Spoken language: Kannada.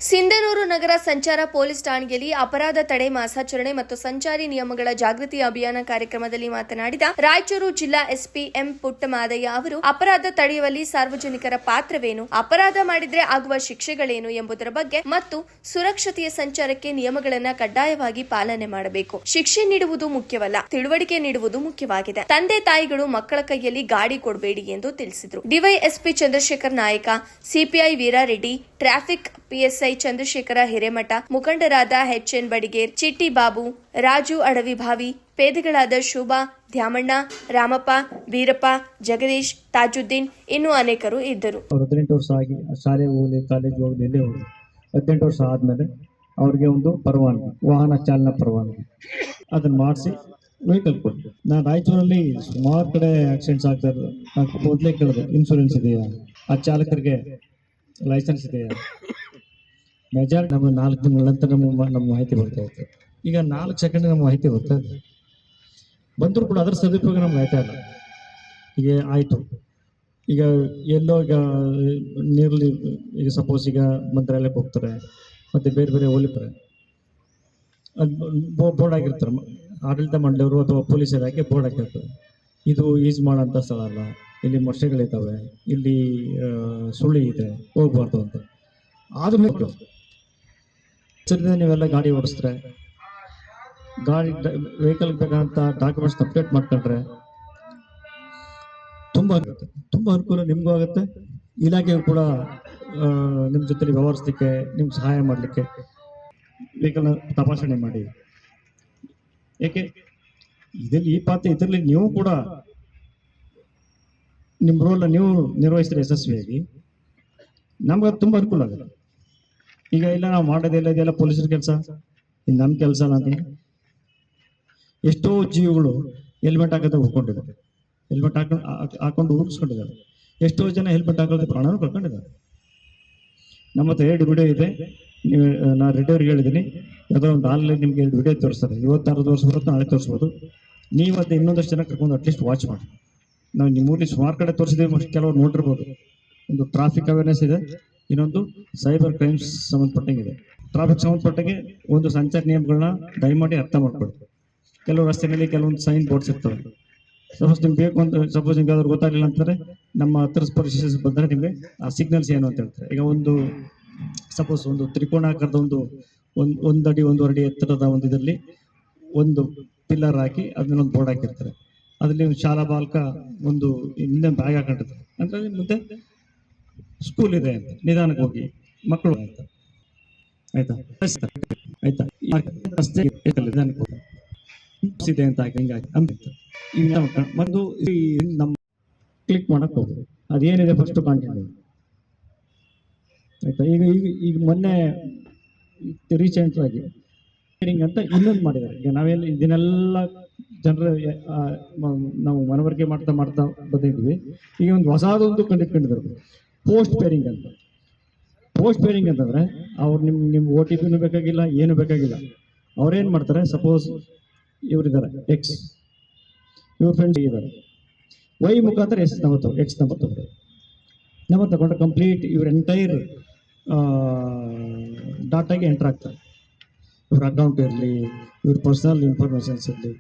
ಸಿಂಧನೂರು ನಗರ ಸಂಚಾರ ಪೊಲೀಸ್ ಠಾಣೆಯಲ್ಲಿ ಅಪರಾಧ ತಡೆ ಮಾಸಾಚರಣೆ ಮತ್ತು ಸಂಚಾರಿ ನಿಯಮಗಳ ಜಾಗೃತಿ ಅಭಿಯಾನ ಕಾರ್ಯಕ್ರಮದಲ್ಲಿ ಮಾತನಾಡಿದ ರಾಯಚೂರು ಜಿಲ್ಲಾ ಎಸ್ಪಿ ಎಂ ಪುಟ್ಟಮಾದಯ್ಯ ಅವರು ಅಪರಾಧ ತಡೆಯುವಲ್ಲಿ ಸಾರ್ವಜನಿಕರ ಪಾತ್ರವೇನು, ಅಪರಾಧ ಮಾಡಿದ್ರೆ ಆಗುವ ಶಿಕ್ಷೆಗಳೇನು ಎಂಬುದರ ಬಗ್ಗೆ ಮತ್ತು ಸುರಕ್ಷತೆಯ ಸಂಚಾರಕ್ಕೆ ನಿಯಮಗಳನ್ನು ಕಡ್ಡಾಯವಾಗಿ ಪಾಲನೆ ಮಾಡಬೇಕು. ಶಿಕ್ಷೆ ನೀಡುವುದು ಮುಖ್ಯವಲ್ಲ, ತಿಳುವಳಿಕೆ ನೀಡುವುದು ಮುಖ್ಯವಾಗಿದೆ. ತಂದೆ ತಾಯಿಗಳು ಮಕ್ಕಳ ಕೈಯಲ್ಲಿ ಗಾಡಿ ಕೊಡಬೇಡಿ ಎಂದು ತಿಳಿಸಿದರು. DYSP Chandrashekhar Nayak, CPI Veerareddy, traffic PSI Chandrashekhara Hiremath, ಮುಖಂಡರಾದ ಎಚ್ಎನ್ ಬಡಿಗೇರ್, ಚಿಟ್ಟಿ ಬಾಬು, ರಾಜು ಅಡವಿಭಾವಿ, ಪೇದೆಗಳಾದ ಶೋಭಾ, ದ್ಯಾಮಣ್ಣ, ರಾಮಪ್ಪ, ವೀರಪ್ಪ, ಜಗದೀಶ್, ತಾಜುದ್ದೀನ್ ಇನ್ನೂ ಅನೇಕರು ಇದ್ದರು. 18 ವರ್ಷ ಆಗಿ ಶಾಲೆ ಹೋಗಲಿ, ಕಾಲೇಜ್ ಹೋಗಲಿ, ಎಲ್ಲೇ ಹೋಗಲಿ 18 ವರ್ಷ ಆದ್ಮೇಲೆ ಅವ್ರಿಗೆ ಒಂದು ಪರವಾನಗಿ, ವಾಹನ ಚಾಲನಾ ಪರವಾನಗಿ ಅದನ್ನ ಮಾಡಿಸಿ ವೆಹಿಕಲ್ ಕೊಡಿ. ನಾನು ರಾಯಚೂರಲ್ಲಿ ಸುಮಾರು ಕಡೆ ಆಕ್ಸಿಡೆಂಟ್ಸ್ ಆಗ್ತಾ ಇರೋದು. ಮೊದಲೇ ಕೇಳಿದೆ, ಇನ್ಶೂರೆನ್ಸ್ ಇದೆಯಾ, ಆ ಚಾಲಕರಿಗೆ ಲೈಸೆನ್ಸ್ ಇದೆಯಾ? ಮೆಜಾರಿಟಿ ನಮಗೆ 4 ತಿಂಗಳ ನಂತರ ನಮ್ಮ ಮಾಹಿತಿ ಬರ್ತಾ ಇತ್ತು. ಈಗ 4 ಸೆಕೆಂಡ್ ನಮ್ಮ ಮಾಹಿತಿ ಬರ್ತಾ ಇದೆ. ಬಂದರೂ ಕೂಡ ಅದರ ಸದುಪಯೋಗ ನಮ್ಗೆ ಆಯ್ತಾ ಇಲ್ಲ. ಈಗ ಆಯಿತು, ಈಗ ಎಲ್ಲೋ ಈಗ ನೀರಲ್ಲಿ ಈಗ ಸಪೋಸ್ ಈಗ ಮಂತ್ರಾಲಯಕ್ಕೆ ಹೋಗ್ತಾರೆ, ಮತ್ತು ಬೇರೆ ಬೇರೆ ಹೋಲಿತಾರೆ, ಅದು ಬೋರ್ಡ್ ಆಗಿರ್ತಾರೆ, ಆಡಳಿತ ಮಂಡಳಿಯವರು ಅಥವಾ ಪೊಲೀಸ್ ಇಲಾಖೆ ಬೋರ್ಡ್ ಹಾಕಿರ್ತಾರೆ, ಇದು ಯೂಸ್ ಮಾಡೋಂಥ ಸ್ಥಳ ಅಲ್ಲ, ಇಲ್ಲಿ ಮೊಟ್ಟೆಗಳಿದ್ದಾವೆ, ಇಲ್ಲಿ ಸುಳ್ಳಿ ಇದೆ, ಹೋಗ್ಬಾರ್ದು ಅಂತ. ಆದ್ರೂ ಸರಿ ನೀವೆಲ್ಲ ಗಾಡಿ ಓಡಿಸಿದ್ರೆ, ಗಾಡಿ ವೆಹಿಕಲ್ ಬೇಕಂತ ಡಾಕ್ಯುಮೆಂಟ್ಸ್ ಅಪ್ಡೇಟ್ ಮಾಡ್ಕೊಂಡ್ರೆ ತುಂಬ ಅನುಕೂಲ ನಿಮಗೂ ಆಗುತ್ತೆ, ಇಲಾಖೆಗೂ ಕೂಡ ನಿಮ್ಮ ಜೊತೆಲಿ ವ್ಯವಹರಿಸಲಿಕ್ಕೆ, ನಿಮ್ಗೆ ಸಹಾಯ ಮಾಡಲಿಕ್ಕೆ ವೆಹಿಕಲ್ನ ತಪಾಸಣೆ ಮಾಡಿ. ಏಕೆ ಇದರಲ್ಲಿ ನೀವು ಕೂಡ ನಿಮ್ಮ ರೋಲ್ನ ನೀವು ನಿರ್ವಹಿಸಿದ್ರೆ ಯಶಸ್ವಿಯಾಗಿ ನಮ್ಗೆ ತುಂಬ ಅನುಕೂಲ ಆಗುತ್ತೆ. ಈಗ ಇಲ್ಲ ನಾವು ಮಾಡೋದಿಲ್ಲ, ಇದೆಲ್ಲ ಪೊಲೀಸರ ಕೆಲಸ, ಇದು ನಮ್ಮ ಕೆಲಸ ಅಂತ ಎಷ್ಟೋ ಜೀವಗಳು ಹೆಲ್ಮೆಟ್ ಹಾಕೋದು ಉಳ್ಕೊಂಡಿದ್ದಾರೆ, ಹೆಲ್ಮೆಟ್ ಹಾಕೊಂಡು ಉಳಿಸ್ಕೊಂಡಿದ್ದಾರೆ. ಎಷ್ಟೋ ಜನ ಹೆಲ್ಮೆಟ್ ಹಾಕೋದು ಪ್ರಾಣನೂ ಕಳ್ಕೊಂಡಿದ್ದಾರೆ. ನಮ್ಮ ಹತ್ರ 2 ವಿಡಿಯೋ ಇದೆ, ನಾನು ರೆಡಿಯವ್ರಿಗೆ ಹೇಳಿದ್ದೀನಿ, ಯಾವುದೋ ಒಂದು ಹಾಲಲ್ಲಿ ನಿಮ್ಗೆ 2 ವಿಡಿಯೋ ತೋರಿಸ್ತಾರೆ. ಇವತ್ತಾರು ತೋರಿಸ್ಬೋದು, ನಾಳೆ ತೋರಿಸ್ಬೋದು. ನೀವು ಅದು ಇನ್ನೊಂದಷ್ಟು ಜನ ಕರ್ಕೊಂಡು ಅಟ್ಲೀಸ್ಟ್ ವಾಚ್ ಮಾಡಿ. ನಾವು ನಿಮ್ಮೂರಲ್ಲಿ ಸುಮಾರು ಕಡೆ ತೋರಿಸಿದ್ದೀವಿ, ಕೆಲವರು ನೋಡಿರ್ಬೋದು. ಒಂದು ಟ್ರಾಫಿಕ್ ಅವೇರ್ನೆಸ್ ಇದೆ, ಇನ್ನೊಂದು ಸೈಬರ್ ಕ್ರೈಮ್ಸ್ ಸಂಬಂಧಪಟ್ಟಂಗಿದೆ. ಟ್ರಾಫಿಕ್ ಸಂಬಂಧಪಟ್ಟಂಗೆ ಒಂದು ಸಂಚಾರ ನಿಯಮಗಳನ್ನ ದಯಮಾಡಿ ಅರ್ಥ ಮಾಡ್ಕೊಳ್ಳಿ. ಕೆಲವು ರಸ್ತೆಯಲ್ಲಿ ಕೆಲವೊಂದು ಸೈನ್ ಬೋರ್ಡ್ಸ್ ಇರ್ತವೆ. ಸಪೋಸ್ ನಿಮ್ಗೆ ಬೇಕು ಅಂತ, ಸಪೋಸ್ ನಿಮ್ಗೆ ಯಾವ್ದಾದ್ರು ಗೊತ್ತಾಗಲಿಲ್ಲ ಅಂತಾರೆ, ನಮ್ಮ ಹತ್ತಿರ ಪರಿಶೀಲಿಸಿ ಬಂದರೆ ನಿಮಗೆ ಆ ಸಿಗ್ನಲ್ಸ್ ಏನು ಅಂತ ಹೇಳ್ತಾರೆ. ಈಗ ಒಂದು ಸಪೋಸ್ ಒಂದು ತ್ರಿಕೋಣಾಕಾರದ ಒಂದು ಅಡಿ 1.5 ಅಡಿ ಎತ್ತರದ ಒಂದು ಇದರಲ್ಲಿ ಒಂದು ಪಿಲ್ಲರ್ ಹಾಕಿ ಅದ್ಮೇಲೆ ಒಂದು ಬೋರ್ಡ್ ಹಾಕಿರ್ತಾರೆ. ಅದರಲ್ಲಿ ಒಂದು ಶಾಲಾ ಬಾಲಕ ಒಂದು ಹಿಂದೆ ಬ್ಯಾಗ್ ಹಾಕೊಂಡಿರ್ತಾರೆ, ಅಂದ್ರೆ ಮುಂದೆ ಸ್ಕೂಲ್ ಇದೆ ಅಂತ, ನಿಧಾನಕ್ಕೆ ಹೋಗಿ ಮಕ್ಕಳು ಅಂತ, ಆಯ್ತಾ ಆಯ್ತಾ ರಸ್ತೆ ನಿಧಾನಕ್ಕೆ ಹೋಗಿ ಇದೆ ಅಂತ ಹಾಕಿ ಹಿಂಗಾಗಿ ಮತ್ತು ನಮ್ಮ ಕ್ಲಿಕ್ ಮಾಡಕ್ ಹೋಗ್ಬೋದು. ಅದೇನಿದೆ ಫಸ್ಟ್ ಕಾಂಟಿನ್ಯೂ ಆಯ್ತಾ. ಈಗ ಮೊನ್ನೆ ರೀಸೆಂಟ್ ಆಗಿ ಅಂತ ಇನ್ನೊಂದು ಮಾಡಿದ್ದಾರೆ. ಈಗ ನಾವೆಲ್ಲ ಇದನ್ನೆಲ್ಲ ಜನರು ನಾವು ಮನವರಿಕೆ ಮಾಡ್ತಾ ಬಂದಿದ್ವಿ. ಈಗ ಒಂದು ಹೊಸದೊಂದು ಕಂಡಿದ್ದಾರೆ, ಪೋಸ್ಟ್ ಪೇರಿಂಗ್ ಅಂತ. ಪೋಸ್ಟ್ ಪೇರಿಂಗ್ ಅಂತಂದ್ರೆ ಅವ್ರು ನಿಮ್ಮ OTP ಬೇಕಾಗಿಲ್ಲ, ಏನು ಬೇಕಾಗಿಲ್ಲ. ಅವ್ರೇನು ಮಾಡ್ತಾರೆ, ಸಪೋಸ್ ಇವರಿದ್ದಾರೆ ಎಕ್ಸ್, ಇವ್ರ ಫ್ರೆಂಡ್ಸ್ ಇದ್ದಾರೆ, ವೈ ಮುಖಾಂತರ ಎಕ್ಸ್ ನಂಬರ್ ತಗೊಂಡ್ರೆ ಕಂಪ್ಲೀಟ್ ಇವ್ರ ಎಂಟೈರ್ ಡಾಟಾಗೆ ಎಂಟರ್ ಆಗ್ತಾರೆ. ಇವ್ರ ಅಕೌಂಟ್ ಇರಲಿ, ಇವ್ರ ಪರ್ಸನಲ್ ಇನ್ಫಾರ್ಮೇಷನ್ಸ್ ಇರಲಿ,